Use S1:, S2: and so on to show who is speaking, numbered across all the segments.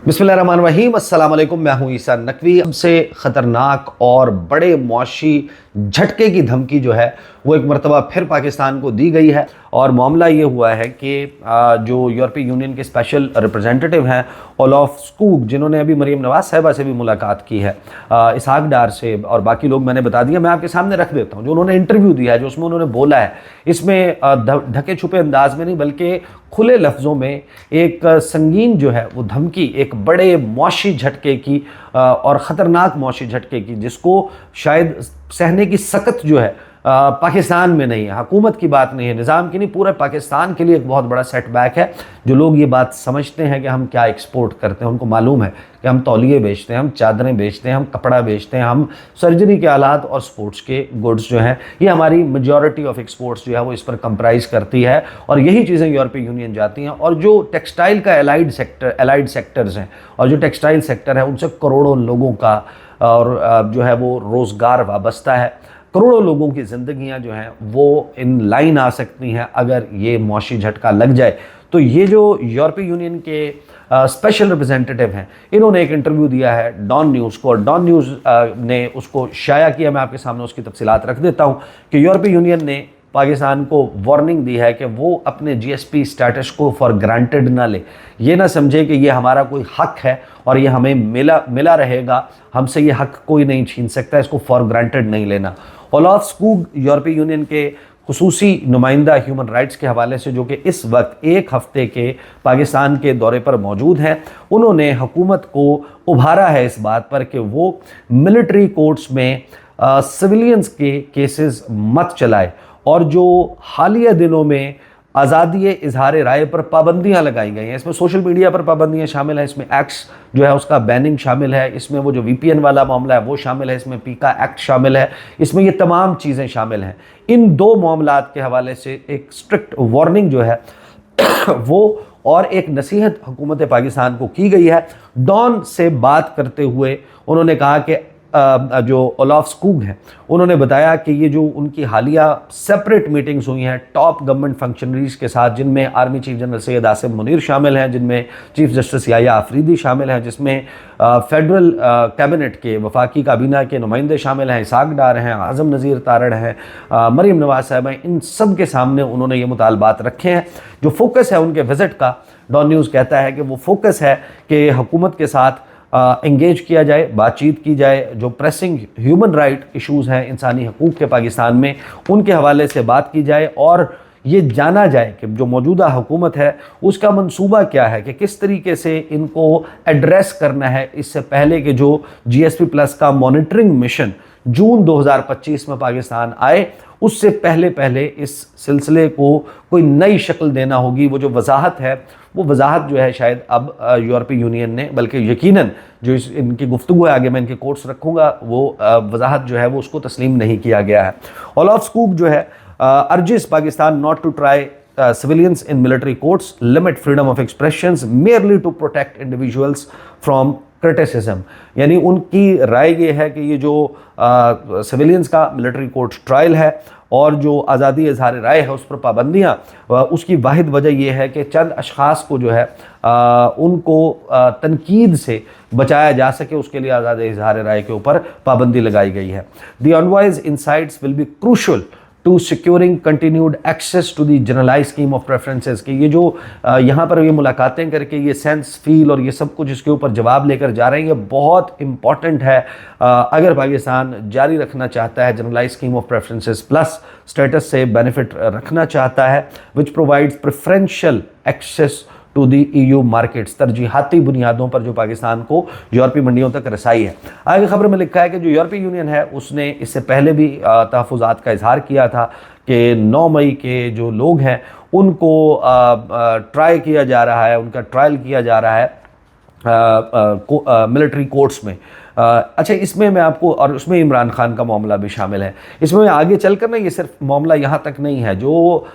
S1: बिस्मिल्लाहिर्रहमानिर्रहीम, अस्सलाम वालेकुम। मैं हूं ईसा नकवी। सबसे ख़तरनाक और बड़े मुआशी झटके की धमकी जो है वो एक मरतबा फिर पाकिस्तान को दी गई है। और मामला ये हुआ है कि जो यूरोपीय यूनियन के स्पेशल रिप्रेजेंटेटिव हैं ओलाफ स्कूग, जिन्होंने अभी मरीम नवाज साहिबा से भी मुलाकात की है, इसहाक डार से और बाकी लोग मैंने बता दिया, मैं आपके सामने रख देता हूँ। जो उन्होंने इंटरव्यू दिया है, जो उसमें उन्होंने बोला है, इसमें ढके छुपे अंदाज में नहीं बल्कि खुले लफ्ज़ों में एक संगीन जो है वो धमकी, एक बड़े मुआशी झटके की और ख़तरनाक मुआशी झटके की, जिसको शायद सहने की सकत जो है पाकिस्तान में नहीं है, हुकूमत की बात नहीं है, निज़ाम की नहीं, पूरे पाकिस्तान के लिए एक बहुत बड़ा सेटबैक है। जो लोग ये बात समझते हैं कि हम क्या एक्सपोर्ट करते हैं, उनको मालूम है कि हम तौलिए बेचते हैं, हम चादरें बेचते हैं, हम कपड़ा बेचते हैं, हम सर्जरी के आलात और स्पोर्ट्स के गुड्स जो हैं, ये हमारी मेजॉरिटी ऑफ एक्सपोर्ट्स जो है वो इस पर कंप्राइज करती है। और यही चीज़ें यूरोपीय यूनियन जाती हैं। और जो टेक्सटाइल का एलाइड सेक्टर्स हैं, और जो टेक्सटाइल सेक्टर है उनसे करोड़ों लोगों का और जो है वो रोज़गार वाबस्ता है। करोड़ों लोगों की ज़िंदगियां जो हैं वो इन लाइन आ सकती हैं अगर ये मुआशी झटका लग जाए। तो ये जो यूरोपीय यूनियन के स्पेशल रिप्रेजेंटेटिव हैं, इन्होंने एक इंटरव्यू दिया है डॉन न्यूज़ को, और डॉन न्यूज़ ने उसको शाया किया। मैं आपके सामने उसकी तफसीलात रख देता हूँ कि यूरोपीय यूनियन ने पाकिस्तान को वार्निंग दी है कि वो अपने जीएसपी स्टेटस को फॉर ग्रांटेड ना ले। ये ना समझे कि ये हमारा कोई हक है और ये हमें मिला रहेगा, हमसे ये हक कोई नहीं छीन सकता, इसको फॉर ग्रांटेड नहीं लेना। ओलाफ स्कूग यूरोपीय यूनियन के खुसूसी नुमाइंदा ह्यूमन राइट्स के हवाले से, जो कि इस वक्त एक हफ्ते के पाकिस्तान के दौरे पर मौजूद हैं, उन्होंने हुकूमत को उभारा है इस बात पर कि वो मिलिट्री कोर्ट्स में सिविलियंस के केसेस मत चलाए। और जो हालिया दिनों में आज़ादी इजहार राय पर पाबंदियां लगाई गई हैं, इसमें सोशल मीडिया पर पाबंदियां शामिल हैं, इसमें एक्ट्स जो है उसका बैनिंग शामिल है, इसमें वो जो वीपीएन वाला मामला है वो शामिल है, इसमें पीका एक्ट शामिल है, इसमें ये तमाम चीज़ें शामिल हैं। इन दो मामलात के हवाले से एक स्ट्रिक्ट वार्निंग जो है वो और एक नसीहत हुकूमत पाकिस्तान को की गई है। डॉन से बात करते हुए उन्होंने कहा कि जो ओलाफ स्कूग हैं, उन्होंने बताया कि ये जो उनकी हालिया सेपरेट मीटिंग्स हुई हैं टॉप गवर्नमेंट फंक्शनरीज के साथ, जिनमें army chief general Syed Asim Munir शामिल हैं, जिनमें चीफ जस्टिस याया आफरीदी शामिल हैं, जिसमें फेडरल कैबिनेट के वफाकी काबीना के नुमाइंदे शामिल हैं, इसहाक डार हैं, आज़म नज़ीर तारड़ हैं, मरीम नवाज साहिबा हैं, इन सब के सामने उन्होंने ये मुतालबात रखे हैं। जो फोकस है उनके विज़िट का, डॉन न्यूज़ कहता है कि वो फोकस है कि हुकूमत के साथ एंगेज किया जाए, बातचीत की जाए, जो प्रेसिंग ह्यूमन राइट इश्यूज़ हैं, इंसानी हकूक़ के पाकिस्तान में, उनके हवाले से बात की जाए और ये जाना जाए कि जो मौजूदा हुकूमत है उसका मंसूबा क्या है, कि किस तरीके से इनको एड्रेस करना है, इससे पहले कि जो जीएसपी प्लस का मॉनिटरिंग मिशन जून 2025 में पाकिस्तान आए, उससे पहले इस सिलसिले को कोई नई शक्ल देना होगी। वो जो वजाहत है, वो वजाहत जो है शायद अब यूरोपीय यूनियन ने, बल्कि यकीनन जो इनकी गुफ्तगू है, आगे मैं इनके कोट्स रखूँगा, वो वजाहत जो है वो उसको तस्लीम नहीं किया गया है। ओलाफ स्कूग जो है urges Pakistan not to try civilians in military courts, limit freedom of expressions merely to protect individuals from criticism। यानी उनकी राय ये है कि ये जो सिविलियंस का मिलिट्री कोर्ट ट्रायल है और जो आज़ादी इजहार राय है उस पर पाबंदियाँ, उसकी वाहिद वजह यह है कि चंद अशखास को जो है उनको तनकीद से बचाया जा सके, उसके लिए आज़ादी इजहार राय के ऊपर पाबंदी लगाई गई है। The unwise insights will be crucial to securing continued access to the generalised scheme of preferences. कि ये जो यहाँ पर ये मुलाकातें करके ये सेंस फील और ये सब कुछ इसके ऊपर जवाब लेकर जा रहे हैं, ये बहुत इंपॉर्टेंट है अगर पाकिस्तान जारी रखना चाहता है generalise scheme of preferences plus status से बेनिफिट रखना चाहता है, which provides preferential access to the EU markets, तरजीहाती बुनियादों पर जो पाकिस्तान को यूरोपीय मंडियों तक रसाई है। आगे खबर में लिखा है कि जो यूरोपीय यूनियन है उसने इससे पहले भी तहफ़्फ़ुज़ात का इजहार किया था कि 9 मई के जो लोग हैं उनको ट्राई किया जा रहा है, उनका ट्रायल किया जा रहा है मिलिट्री कोर्ट्स में। अच्छा, इसमें मैं आपको, और उसमें इमरान खान का मामला भी शामिल है। इसमें आगे चलकर ना ये सिर्फ मामला यहाँ तक नहीं है, जो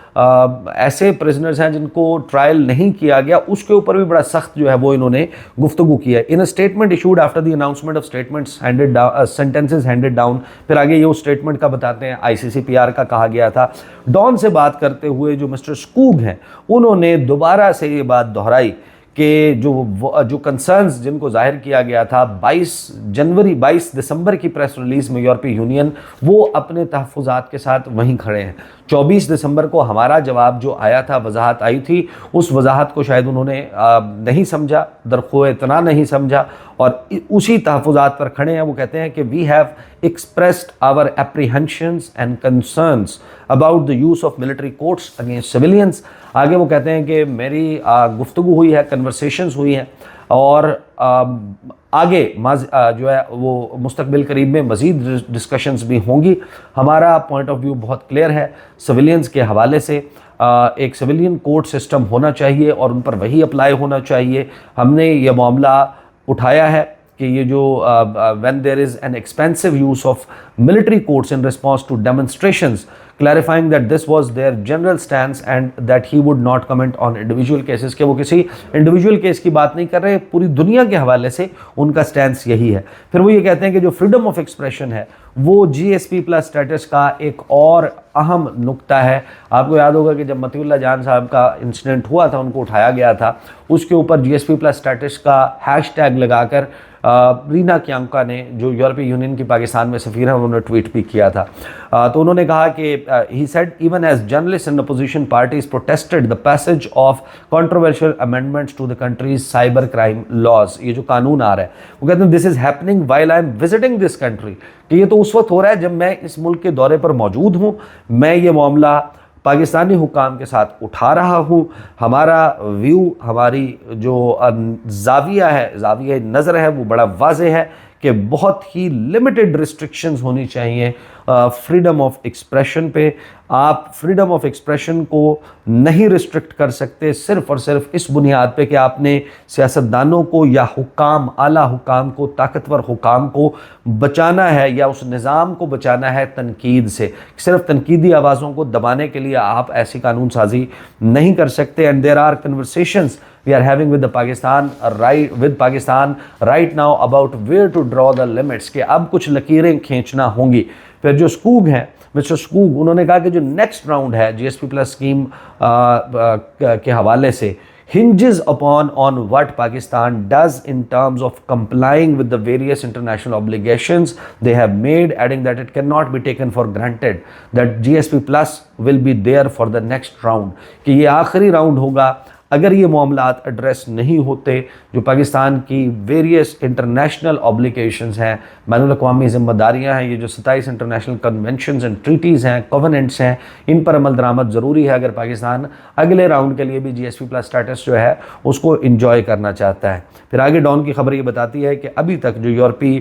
S1: ऐसे प्रिजनर्स हैं जिनको ट्रायल नहीं किया गया उसके ऊपर भी बड़ा सख्त जो है वो इन्होंने गुफ्तगू की है। In a statement issued after the announcement of statements handed down, sentences handed down. फिर आगे ये उस स्टेटमेंट का बताते हैं, ICCPR का कहा गया था। डॉन से बात करते हुए जो मिस्टर स्कूग हैं उन्होंने दोबारा से ये बात दोहराई कि जो कंसर्न्स जिनको जाहिर किया गया था 22 दिसंबर की प्रेस रिलीज़ में यूरोपीय यूनियन, वो अपने तहफ़्फ़ुज़ात के साथ वहीं खड़े हैं। 24 दिसंबर को हमारा जवाब जो आया था, वजाहत आई थी, उस वजाहत को शायद उन्होंने नहीं समझा, दरख्वाह इतना नहीं समझा और उसी तहफ़्फ़ुज़ात पर खड़े हैं। वो कहते हैं कि we have expressed our apprehensions and concerns about the use of military courts against civilians. आगे वो कहते हैं कि मेरी गुफ्तगू हुई है, कन्वर्सेशंस हुई हैं और आगे जो है वो मुस्तकबिल करीब में मज़ीद डिस्कशंस भी होंगी। हमारा पॉइंट ऑफ व्यू बहुत क्लियर है, सिविलियंस के हवाले से एक सिविलियन कोर्ट सिस्टम होना चाहिए और उन पर वही अप्लाई होना चाहिए। हमने ये मामला उठाया है कि ये जो when there is an expensive use of military courts in response to demonstrations, clarifying that this was their general stance and that he would not comment on individual cases, कि वो किसी इंडिविजुअल केस की बात नहीं कर रहे, पूरी दुनिया के हवाले से उनका स्टैंस यही है। फिर वो ये कहते हैं कि जो फ्रीडम ऑफ एक्सप्रेशन है वो GSP+ स्टेटस का एक और अहम नुक्ता है। आपको याद होगा कि जब मतीउल्लाह जान साहब का इंसिडेंट हुआ था, उनको उठाया गया था, उसके ऊपर GSP+ स्टेटस का हैशटैग लगाकर रीना क्यांका ने, जो यूरोपीय यूनियन की पाकिस्तान में सफ़ीर हैं, उन्होंने ट्वीट भी किया था। तो उन्होंने कहा कि he said even as journalist and opposition parties protested the passage of controversial amendments to the country's cyber crime laws. ये जो कानून आ रहा है, वो कहते हैं this is happening while I am visiting this country, कि ये तो उस वक्त हो रहा है जब मैं इस मुल्क के दौरे पर मौजूद हूँ। मैं ये मामला पाकिस्तानी हुकाम के साथ उठा रहा हूँ। हमारा व्यू, हमारी जो जाविया है, जाविया नज़र है, वो बड़ा वाज़ेह है कि बहुत ही लिमिटेड रिस्ट्रिक्शंस होनी चाहिए फ्रीडम ऑफ एक्सप्रेशन पे। आप फ्रीडम ऑफ एक्सप्रेशन को नहीं रिस्ट्रिक्ट कर सकते सिर्फ़ और सिर्फ इस बुनियाद पे कि आपने सियासतदानों को या हुकाम, आला हुकाम को, ताकतवर हुकाम को बचाना है या उस निज़ाम को बचाना है तनकीद से। सिर्फ तनकीदी आवाज़ों को दबाने के लिए आप ऐसी कानून साजी नहीं कर सकते। And there are conversations we are having with Pakistan right now about where to draw the limits, कि अब कुछ लकीरें खींचना होंगी। फिर जो स्कूग हैं, मिस्टर स्कूग, उन्होंने कहा कि जो नेक्स्ट राउंड है GSP+ स्कीम के हवाले से hinges upon on what Pakistan does in terms of complying with the various international obligations they have made, adding that it cannot be taken for granted that GSP+ will be there for the next round, कि ये आखिरी round होगा। अगर ये मामलात address नहीं होते, जो पाकिस्तान की वेरियस इंटरनेशनल ऑब्लिगेशंस हैं, बैनुल-अक़वामी ज़िम्मेदारियाँ हैं, ये जो 27 इंटरनेशनल कन्वेंशंस एंड ट्रीटीज़ हैं, कोवेनेंट्स हैं, इन पर अमल दरामद ज़रूरी है अगर पाकिस्तान अगले राउंड के लिए भी GSP+ स्टेटस जो है उसको इंजॉय करना चाहता है। फिर आगे डॉन की खबर ये बताती है कि अभी तक जो यूरोपीय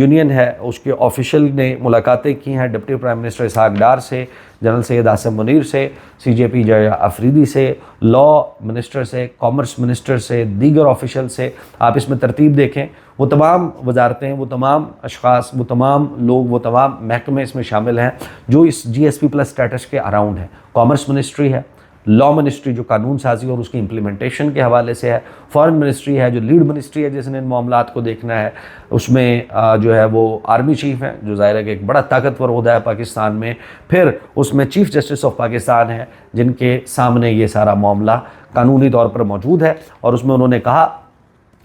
S1: यूनियन है उसके ऑफिशियल ने मुलाकातें की हैं डिप्टी प्राइम मिनिस्टर इसहाक डार से, जनरल सैयद आसिम मुनीर से, CJP जया अफरीदी से, लॉ मिनिस्टर से, कॉमर्स मिनिस्टर से, दीगर ऑफिशियल से। आप इसमें तरतीब देखें, वो तमाम वजारतें, वो तमाम अशख़ास, वो तमाम लोग, वो तमाम महकमे इसमें शामिल हैं जो इस GSP+ स्टेटस के अराउंड हैं। कॉमर्स मिनिस्ट्री है, लॉ मिनिस्ट्री जो कानून साजी और उसकी इम्प्लीमेंटेशन के हवाले से है, फॉरेन मिनिस्ट्री है जो लीड मिनिस्ट्री है जिसने इन मामलात को देखना है, उसमें जो है वो आर्मी चीफ़ है जो ज़ाहिर है कि एक बड़ा ताकतवर ओहदा है पाकिस्तान में, फिर उसमें चीफ़ जस्टिस ऑफ पाकिस्तान है जिनके सामने ये सारा मामला कानूनी तौर पर मौजूद है। और उसमें उन्होंने कहा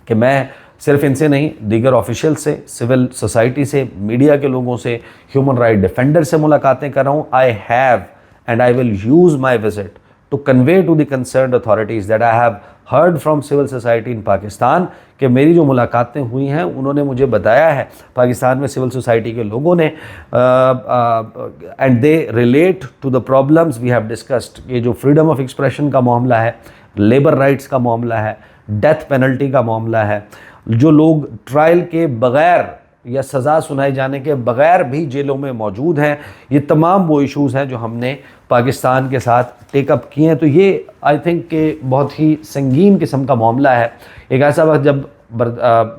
S1: कि मैं सिर्फ इनसे नहीं, दीगर ऑफिशियल से, सिविल सोसाइटी से, मीडिया के लोगों से, ह्यूमन राइट डिफेंडर से मुलाकातें कर रहा हूँ। I have and I will use my visit to convey to the concerned authorities that I have heard from civil society in Pakistan, कि मेरी जो मुलाकातें हुई हैं उन्होंने मुझे बताया है पाकिस्तान में सिविल सोसाइटी के लोगों ने, and they relate to the problems we have discussed. ये जो फ्रीडम ऑफ एक्सप्रेशन का मामला है, लेबर राइट्स का मामला है, डेथ पेनल्टी का मामला है, जो लोग ट्रायल के बग़ैर या सज़ा सुनाए जाने के बग़ैर भी जेलों में मौजूद हैं, ये तमाम वो इशूज़ हैं जो हमने पाकिस्तान के साथ टेकअप किए हैं। तो ये आई थिंक कि बहुत ही संगीन किस्म का मामला है। एक ऐसा वक्त जब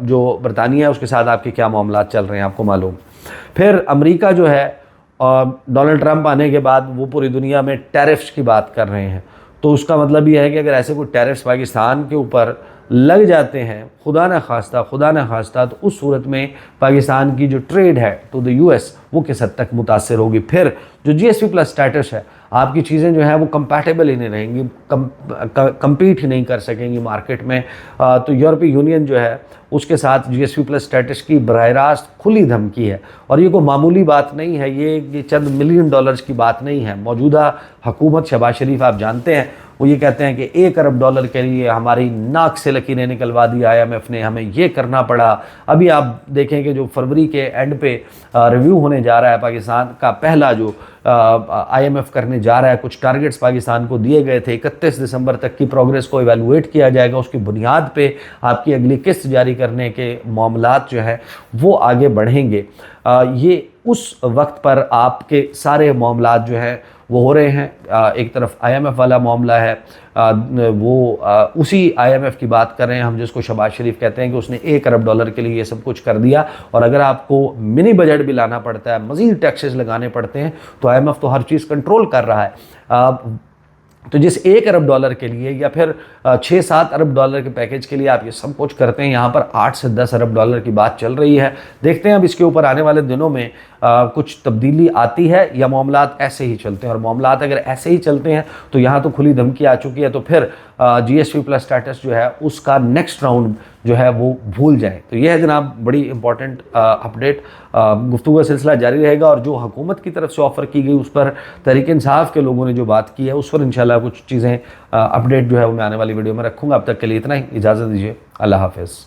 S1: जो बरतानिया है उसके साथ आपके क्या मामला चल रहे हैं आपको मालूम। फिर अमेरिका जो है डोनाल्ड ट्रंप आने के बाद वो पूरी दुनिया में टैरिफ्स की बात कर रहे हैं। तो उसका मतलब ये है कि अगर ऐसे कोई टैरिफ्स पाकिस्तान के ऊपर लग जाते हैं खुदा न खास्ता, तो उस सूरत में पाकिस्तान की जो ट्रेड है टू द यूएस वो किस हद तक मुतासर होगी। फिर जो जीएसपी प्लस स्टेटस है, आपकी चीज़ें जो हैं वो कंपैटिबल ही नहीं रहेंगी, कम्पीट ही नहीं कर सकेंगी मार्केट में। तो यूरोपीय यूनियन जो है उसके साथ जीएसपी प्लस स्टेटस की बराह रास्त खुली धमकी है, और ये कोई मामूली बात नहीं है, ये चंद मिलियन डॉलर्स की बात नहीं है। मौजूदा हुकूमत शहबाज शरीफ आप जानते हैं, वो ये कहते हैं कि $1 अरब के लिए हमारी नाक से लकीरें निकलवा दी IMF ने, हमें ये करना पड़ा। अभी आप देखें कि जो फरवरी के एंड पे रिव्यू होने जा रहा है पाकिस्तान का, पहला जो IMF करने जा रहा है, कुछ टारगेट्स पाकिस्तान को दिए गए थे, 31 दिसंबर तक की प्रोग्रेस को इवेलुएट किया जाएगा, उसकी बुनियाद पे आपकी अगली किस्त जारी करने के मामलात जो है वो आगे बढ़ेंगे। ये उस वक्त पर आपके सारे मामलात जो है वो हो रहे हैं। एक तरफ IMF वाला मामला है, उसी IMF की बात कर रहे हैं हम, जिसको शहबाज शरीफ कहते हैं कि उसने $1 अरब के लिए ये सब कुछ कर दिया, और अगर आपको मिनी बजट भी लाना पड़ता है, मज़ीद टैक्सेस लगाने पड़ते हैं, तो IMF तो हर चीज़ कंट्रोल कर रहा है। तो जिस $1 अरब के लिए या फिर 6-7 अरब डॉलर के पैकेज के लिए आप ये सब कुछ करते हैं, यहाँ पर 8 से 10 अरब डॉलर की बात चल रही है। देखते हैं अब इसके ऊपर आने वाले दिनों में कुछ तब्दीली आती है या मामलात ऐसे ही चलते हैं। और मामलात अगर ऐसे ही चलते हैं तो यहाँ तो खुली धमकी आ चुकी है, तो फिर GSP प्लस स्टेटस जो है उसका नेक्स्ट राउंड जो है वो भूल जाए। तो ये है जनाब बड़ी इंपॉर्टेंट अपडेट। गुफ्तगू का सिलसिला जारी रहेगा, और जो हुकूमत की तरफ से ऑफ़र की गई उस पर तहरीक इंसाफ के लोगों ने जो बात की है उस पर इंशाल्लाह कुछ चीज़ें अपडेट जो है वो मैं आने वाली वीडियो में रखूँगा। अब तक के लिए इतना ही, इजाज़त दीजिए, अल्लाह हाफ़िज़।